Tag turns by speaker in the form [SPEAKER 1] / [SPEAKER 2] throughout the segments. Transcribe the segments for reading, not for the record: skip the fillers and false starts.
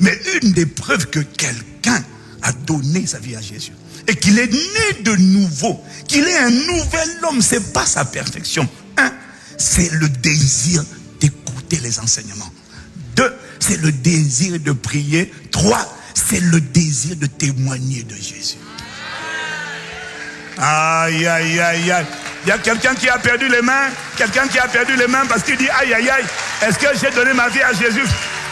[SPEAKER 1] Mais une des preuves que quelqu'un a donné sa vie à Jésus et qu'il est né de nouveau, qu'il est un nouvel homme, c'est pas sa perfection. Un, c'est le désir d'écouter les enseignements. Deux, c'est le désir de prier. Trois, c'est le désir de témoigner de Jésus. Aïe, aïe, aïe, aïe. Il y a quelqu'un qui a perdu les mains. Quelqu'un qui a perdu les mains parce qu'il dit aïe, aïe, aïe. Est-ce que j'ai donné ma vie à Jésus?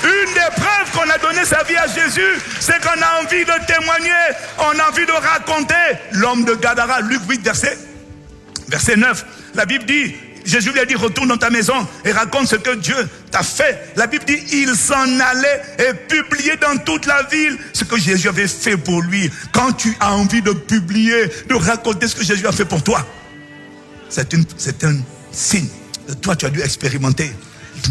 [SPEAKER 1] Une des preuves qu'on a donné sa vie à Jésus, c'est qu'on a envie de témoigner. On a envie de raconter. L'homme de Gadara, Luc 8, verset 9. La Bible dit, Jésus lui a dit, retourne dans ta maison et raconte ce que Dieu t'a fait. La Bible dit, il s'en allait et publiait dans toute la ville ce que Jésus avait fait pour lui. Quand tu as envie de publier, de raconter ce que Jésus a fait pour toi, c'est un signe. Toi, tu as dû expérimenter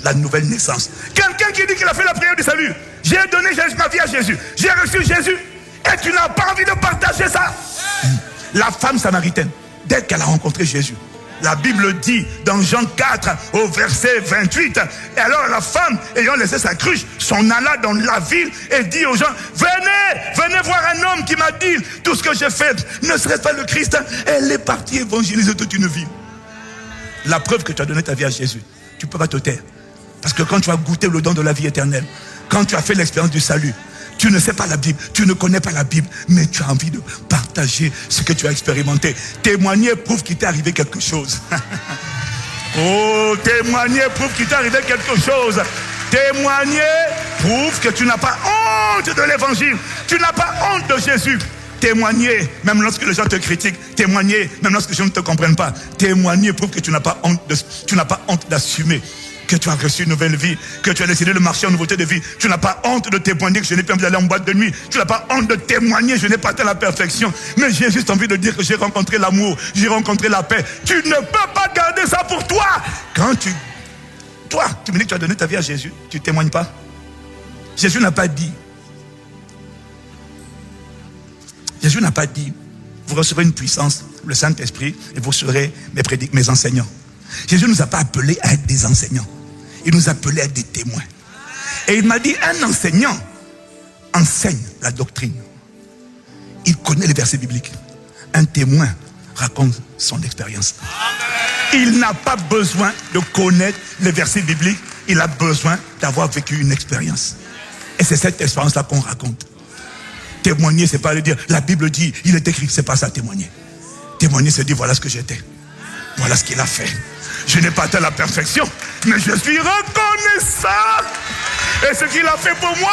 [SPEAKER 1] la nouvelle naissance. Quelqu'un qui dit qu'il a fait la prière du salut. J'ai donné ma vie à Jésus. J'ai reçu Jésus. Et tu n'as pas envie de partager ça. La femme samaritaine, dès qu'elle a rencontré Jésus, la Bible dit dans Jean 4 au verset 28, et alors la femme ayant laissé sa cruche s'en alla dans la ville et dit aux gens, venez voir un homme qui m'a dit tout ce que j'ai fait, ne serait-ce pas le Christ? Elle est partie évangéliser toute une vie. La preuve que tu as donné ta vie à Jésus, tu ne peux pas te taire, parce que quand tu as goûté le don de la vie éternelle, quand tu as fait l'expérience du salut, tu ne sais pas la Bible, tu ne connais pas la Bible, mais tu as envie de partager ce que tu as expérimenté. Témoigner prouve qu'il t'est arrivé quelque chose. Oh, témoigner prouve qu'il t'est arrivé quelque chose. Témoigner prouve que tu n'as pas honte de l'évangile. Tu n'as pas honte de Jésus. Témoigner, même lorsque les gens te critiquent. Témoigner, même lorsque les gens ne te comprennent pas. Témoigner prouve que tu n'as pas honte d'assumer que tu as reçu une nouvelle vie, que tu as décidé de marcher en nouveauté de vie. Tu n'as pas honte de témoigner que je n'ai pas envie d'aller en boîte de nuit. Tu n'as pas honte de témoigner, je n'ai pas atteint la perfection. Mais j'ai juste envie de dire que j'ai rencontré l'amour, j'ai rencontré la paix. Tu ne peux pas garder ça pour toi. Quand tu me dis que tu as donné ta vie à Jésus, tu ne témoignes pas. Jésus n'a pas dit, vous recevrez une puissance, le Saint-Esprit, et vous serez mes enseignants. Jésus ne nous a pas appelés à être des enseignants. Il nous a appelés à être des témoins. Et il m'a dit, un enseignant enseigne la doctrine. Il connaît les versets bibliques. Un témoin raconte son expérience. Il n'a pas besoin de connaître les versets bibliques. Il a besoin d'avoir vécu une expérience. Et c'est cette expérience-là qu'on raconte. Témoigner, c'est pas le dire, la Bible dit, il est écrit, c'est pas ça témoigner. Témoigner, c'est dire, voilà ce que j'étais. Voilà ce qu'il a fait. Je n'ai pas atteint la perfection, mais je suis reconnaissant. Et ce qu'il a fait pour moi,